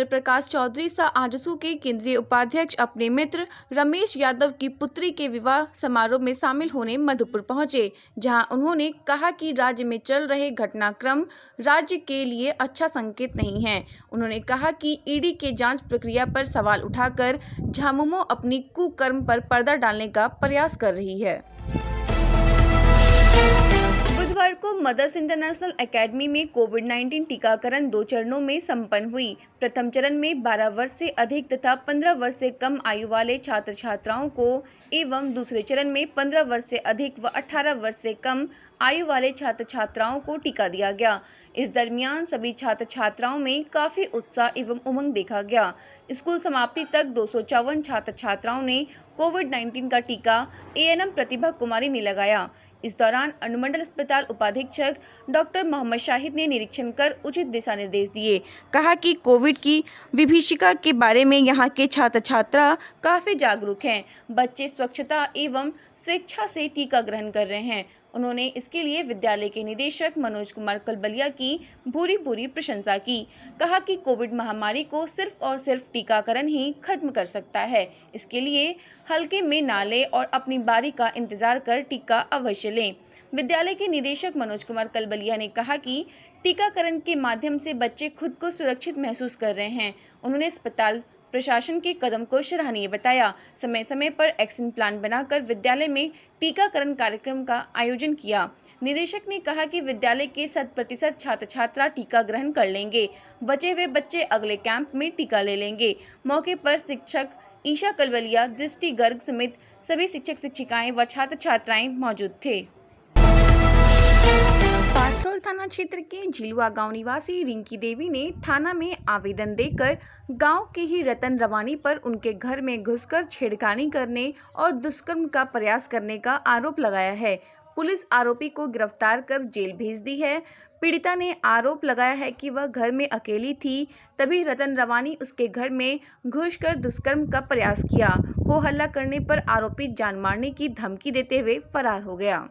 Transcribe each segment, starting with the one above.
प्रकाश चौधरी सा आजसू के केंद्रीय उपाध्यक्ष अपने मित्र रमेश यादव की पुत्री के विवाह समारोह में शामिल होने मधुपुर पहुंचे, जहां उन्होंने कहा कि राज्य में चल रहे घटनाक्रम राज्य के लिए अच्छा संकेत नहीं है। उन्होंने कहा कि ईडी के जांच प्रक्रिया पर सवाल उठाकर झामुमो अपनी कुकर्म पर पर्दा डालने का प्रयास कर रही है। बुधवार को मदर्स इंटरनेशनल एकेडमी में कोविड-19 टीकाकरण 2 चरणों में संपन्न हुई। प्रथम चरण में 12 वर्ष से अधिक तथा 15 वर्ष से कम आयु वाले छात्र छात्राओं को एवं दूसरे चरण में 15 वर्ष से अधिक व 18 वर्ष से कम आयु वाले छात्र छात्राओं को टीका दिया गया। इस दरमियान सभी छात्र छात्राओं में काफी उत्साह एवं उमंग देखा गया। स्कूल समाप्ति तक 254 छात्र छात्राओं ने कोविड-19 का टीका एएनएम प्रतिभा कुमारी ने लगाया। इस दौरान अनुमंडल अस्पताल उपाधीक्षक डॉक्टर मोहम्मद शाहिद ने निरीक्षण कर उचित दिशा निर्देश दिए। कहा कि कोविड की विभीषिका के बारे में यहाँ के छात्र छात्रा काफी जागरूक हैं। बच्चे स्वच्छता एवं स्वेच्छा से टीका ग्रहण कर रहे हैं। उन्होंने इसके लिए विद्यालय के निदेशक मनोज कुमार कलबलिया की भूरी प्रशंसा की। कहा कि कोविड महामारी को सिर्फ और सिर्फ टीकाकरण ही खत्म कर सकता है। इसके लिए हल्के में ना लें और अपनी बारी का इंतजार कर टीका अवश्य लें। विद्यालय के निदेशक मनोज कुमार कलबलिया ने कहा कि टीकाकरण के माध्यम से बच्चे खुद को सुरक्षित महसूस कर रहे हैं। उन्होंने अस्पताल प्रशासन के कदम को सराहनीय बताया। समय समय पर एक्शन प्लान बनाकर विद्यालय में टीकाकरण कार्यक्रम का आयोजन किया। निदेशक ने कहा कि विद्यालय के 100% छात्र छात्रा टीका ग्रहण कर लेंगे। बचे हुए बच्चे अगले कैंप में टीका ले लेंगे। मौके पर शिक्षक ईशा कलबलिया, दृष्टि गर्ग समेत सभी शिक्षक शिक्षिकाएं व छात्र छात्राएं मौजूद थे। पाथरौल थाना क्षेत्र के झिलुआ गांव निवासी रिंकी देवी ने थाना में आवेदन देकर गांव के ही रतन रवानी पर उनके घर में घुसकर छेड़खानी करने और दुष्कर्म का प्रयास करने का आरोप लगाया है। पुलिस आरोपी को गिरफ्तार कर जेल भेज दी है। पीड़िता ने आरोप लगाया है कि वह घर में अकेली थी, तभी रतन रवानी उसके घर में घुसकर दुष्कर्म का प्रयास किया। हो हल्ला करने पर आरोपी जान मारने की धमकी देते हुए फरार हो गया।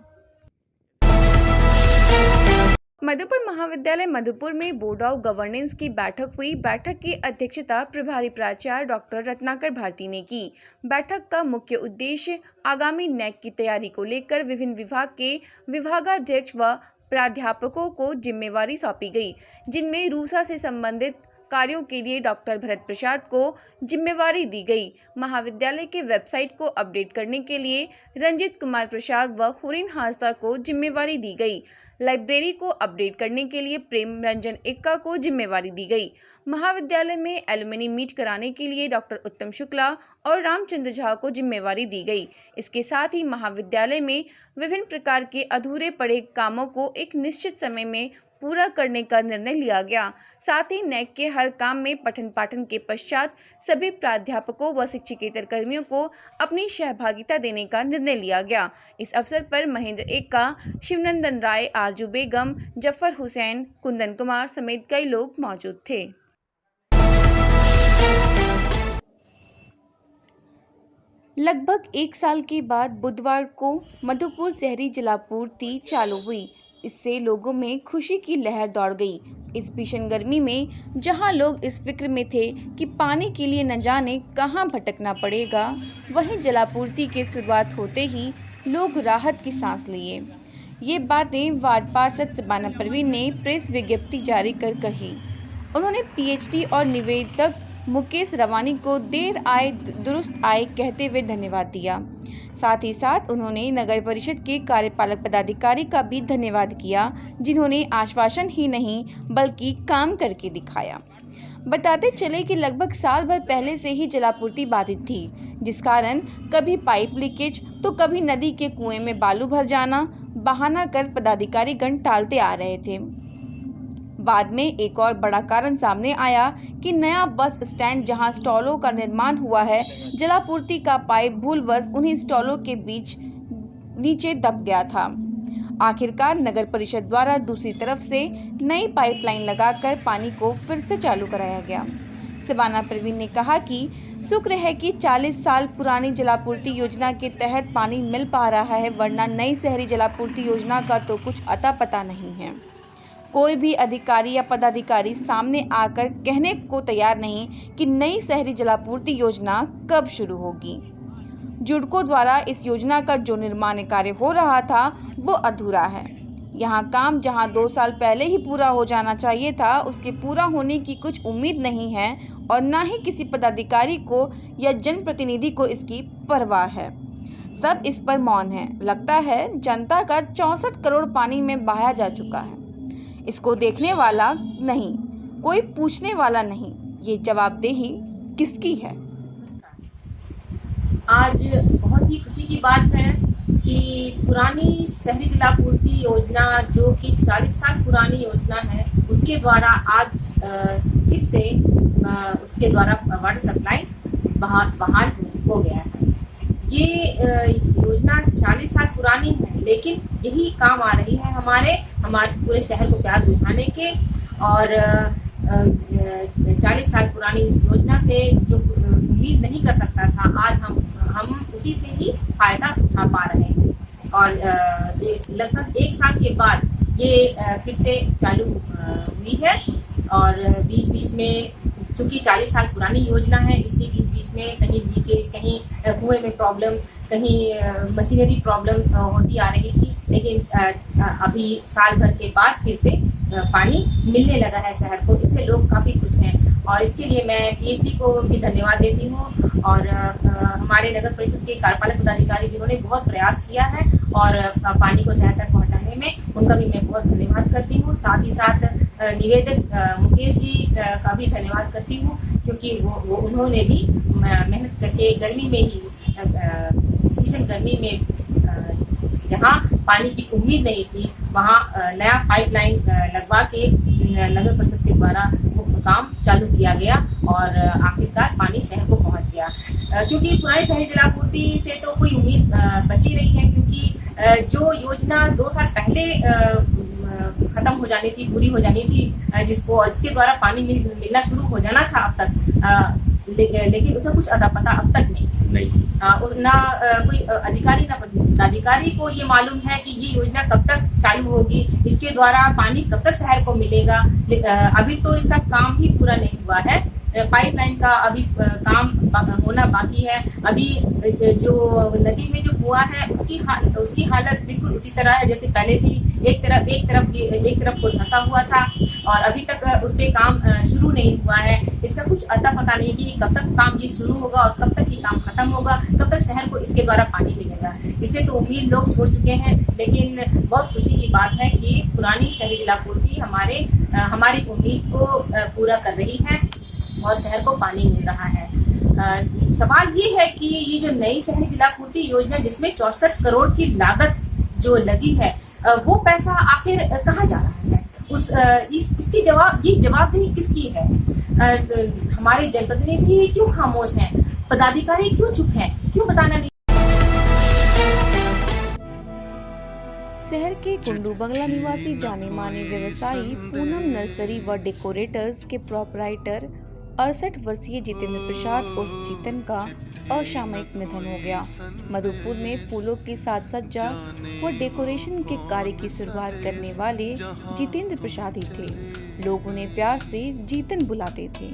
मधुपुर महाविद्यालय मधुपुर में बोर्ड ऑफ गवर्नेंस की बैठक हुई। बैठक की अध्यक्षता प्रभारी प्राचार्य डॉक्टर रत्नाकर भारती ने की। बैठक का मुख्य उद्देश्य आगामी नेक की तैयारी को लेकर विभिन्न विभाग के विभागाध्यक्ष व प्राध्यापकों को जिम्मेवारी सौंपी गई, जिनमें रूसा से संबंधित कार्यों के लिए डॉक्टर भरत प्रसाद को जिम्मेवारी दी गई। महाविद्यालय के वेबसाइट को अपडेट करने के लिए रंजित कुमार प्रसाद व हुरिन हाजदा को जिम्मेवारी दी गई। लाइब्रेरी को अपडेट करने के लिए प्रेम रंजन इक्का को जिम्मेवारी दी गई। महाविद्यालय में एलुमनी मीट कराने के लिए डॉक्टर उत्तम शुक्ला और रामचंद्र झा को जिम्मेवारी दी गई। इसके साथ ही महाविद्यालय में विभिन्न प्रकार के अधूरे पड़े कामों को एक निश्चित समय में पूरा करने का निर्णय लिया गया। साथ ही नेक के हर काम में पठन पाठन के पश्चात सभी प्राध्यापकों व शिक्षकेतर कर्मियों को अपनी सहभागिता देने का निर्णय लिया गया। इस अवसर पर महेंद्र एक्का, शिवनंदन राय, आरजू बेगम, जफर हुसैन, कुंदन कुमार समेत कई लोग मौजूद थे। लगभग 1 साल के बाद बुधवार को मधुपुर शहरी जलापूर्ति चालू हुई। इससे लोगों में खुशी की लहर दौड़ गई। इस भीषण गर्मी में जहां लोग इस फिक्र में थे कि पानी के लिए न जाने कहां भटकना पड़ेगा, वहीं जलापूर्ति की शुरुआत होते ही लोग राहत की सांस लिए। ये बातें वार्ड पार्षद शबाना परवीन ने प्रेस विज्ञप्ति जारी कर कही। उन्होंने पीएचडी और निवेदक मुकेश रवानी को देर आए दुरुस्त आए कहते हुए धन्यवाद दिया। साथ ही साथ उन्होंने नगर परिषद के कार्यपालक पदाधिकारी का भी धन्यवाद किया, जिन्होंने आश्वासन ही नहीं बल्कि काम करके दिखाया। बताते चले कि लगभग साल भर पहले से ही जलापूर्ति बाधित थी, जिस कारण कभी पाइप लीकेज तो कभी नदी के कुएं में बालू भर जाना बहाना कर पदाधिकारीगण टालते आ रहे थे। बाद में एक और बड़ा कारण सामने आया कि नया बस स्टैंड जहां स्टॉलों का निर्माण हुआ है, जलापूर्ति का पाइप भूलवश उन्हीं स्टॉलों के बीच नीचे दब गया था। आखिरकार नगर परिषद द्वारा दूसरी तरफ से नई पाइपलाइन लगाकर पानी को फिर से चालू कराया गया। शबाना परवीन ने कहा कि शुक्र है कि 40 साल पुरानी जलापूर्ति योजना के तहत पानी मिल पा रहा है, वरना नई शहरी जलापूर्ति योजना का तो कुछ अता पता नहीं है। कोई भी अधिकारी या पदाधिकारी सामने आकर कहने को तैयार नहीं कि नई शहरी जलापूर्ति योजना कब शुरू होगी। जुडको द्वारा इस योजना का जो निर्माण कार्य हो रहा था वो अधूरा है। यहाँ काम जहाँ 2 साल पहले ही पूरा हो जाना चाहिए था, उसके पूरा होने की कुछ उम्मीद नहीं है और ना ही किसी पदाधिकारी को या जनप्रतिनिधि को इसकी परवाह है। सब इस पर मौन है। लगता है जनता का 64 करोड़ पानी में बहाया जा चुका है। इसको देखने वाला नहीं, कोई पूछने वाला नहीं। ये जवाबदेही किसकी है? आज बहुत ही खुशी की बात है कि पुरानी शहरी जलापूर्ति योजना, जो कि 40 साल पुरानी योजना है, उसके द्वारा आज फिर से उसके द्वारा वाटर सप्लाई बहाल हो गया है। ये योजना 40 साल पुरानी है, लेकिन यही काम आ रही है हमारे पूरे शहर को प्यार बुझाने के। और 40 साल पुरानी इस योजना से जो उम्मीद नहीं कर सकता था, आज हम उसी से ही फायदा उठा पा रहे हैं। और लगभग 1 साल के बाद ये फिर से चालू हुई है। और बीच में, क्योंकि 40 साल पुरानी योजना है, इसलिए बीच में कहीं लीकेज, कहीं कुएं में प्रॉब्लम, कहीं मशीनरी प्रॉब्लम होती आ रही थी। लेकिन अभी साल भर के बाद फिर से पानी मिलने लगा है शहर को। इससे लोग काफ़ी खुश हैं और इसके लिए मैं पीएचडी को भी धन्यवाद देती हूँ और हमारे नगर परिषद के कार्यपालक पदाधिकारी जिन्होंने बहुत प्रयास किया है और पानी को शहर तक पहुँचाने में उनका भी मैं बहुत धन्यवाद करती हूँ। साथ ही साथ निवेदक मुकेश जी का भी धन्यवाद करती हूँ, क्योंकि वो उन्होंने भी मेहनत करके गर्मी में ही, भीषण गर्मी में जहाँ पानी की उम्मीद नहीं थी, वहाँ नया पाइपलाइन लगवा के नगर परिषद के द्वारा वो काम चालू किया गया और आखिरकार पानी शहर को पहुँच गया। क्योंकि पुरानी शहरी जलापूर्ति से तो कोई उम्मीद बची नहीं है, क्योंकि जो योजना 2 साल पहले खत्म हो जानी थी, पूरी हो जानी थी, जिसके द्वारा पानी मिलना शुरू हो जाना था अब तक, लेकिन उसका कुछ अता पता अब तक नहीं। ना कोई अधिकारी ना पदाधिकारी को ये मालूम है कि ये योजना कब तक चालू होगी, इसके द्वारा पानी कब तक शहर को मिलेगा। अभी तो इसका काम ही पूरा नहीं हुआ है। पाइपलाइन का अभी काम होना बाकी है। अभी जो नदी में जो कुआं है उसकी हालत बिल्कुल उसी तरह है जैसे पहले थी। एक तरफ को धंसा हुआ था और अभी तक उस पे काम शुरू नहीं हुआ है। इसका कुछ अता पता नहीं कि कब तक काम ये शुरू होगा और कब तक ये काम खत्म होगा, कब तक शहर को इसके द्वारा पानी मिलेगा। इससे तो उम्मीद लोग छोड़ चुके हैं, लेकिन बहुत खुशी की बात है कि पुरानी शहरी जलापूर्ति हमारी उम्मीद को पूरा कर रही है और शहर को पानी मिल रहा है। सवाल ये है कि ये जो नई शहरी जलापूर्ति योजना, जिसमें 64 करोड़ की लागत जो लगी है, वो पैसा आखिर कहाँ जा रहा है? इसकी जवाबदेही किसकी है? हमारे जनप्रतिनिधि क्यों खामोश हैं? पदाधिकारी क्यों चुप हैं? क्यों बताना नहीं? शहर के कुंडू बंगला निवासी जाने माने व्यवसायी पूनम नर्सरी व डेकोरेटर्स के प्रोपराइटर 68 वर्षीय जितेंद्र प्रसाद उर्फ जीतन का असामयिक निधन हो गया। मधुपुर में फूलों की साज सज्जा व डेकोरेशन के कार्य की शुरुआत करने वाले जितेंद्र प्रसाद ही थे। लोग उन्हें प्यार से जीतन बुलाते थे।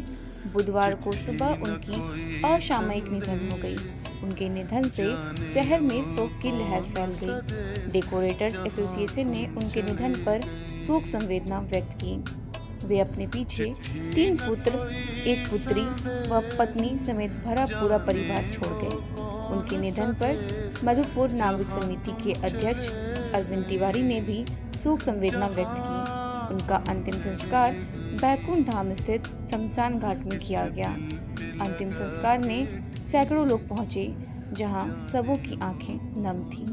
बुधवार को सुबह उनकी असामयिक निधन हो गई। उनके निधन से शहर में शोक की लहर फैल गई। डेकोरेटर्स एसोसिएशन ने उनके निधन पर शोक संवेदना व्यक्त की। वे अपने पीछे 3 पुत्र, 1 पुत्री व पत्नी समेत भरा पूरा परिवार छोड़ गए। उनके निधन पर मधुपुर नागरिक समिति के अध्यक्ष अरविंद तिवारी ने भी शोक संवेदना व्यक्त की। उनका अंतिम संस्कार बैकुंठ धाम स्थित शमशान घाट में किया गया। अंतिम संस्कार में सैकड़ों लोग पहुंचे, जहां सबों की आंखें नम थीं।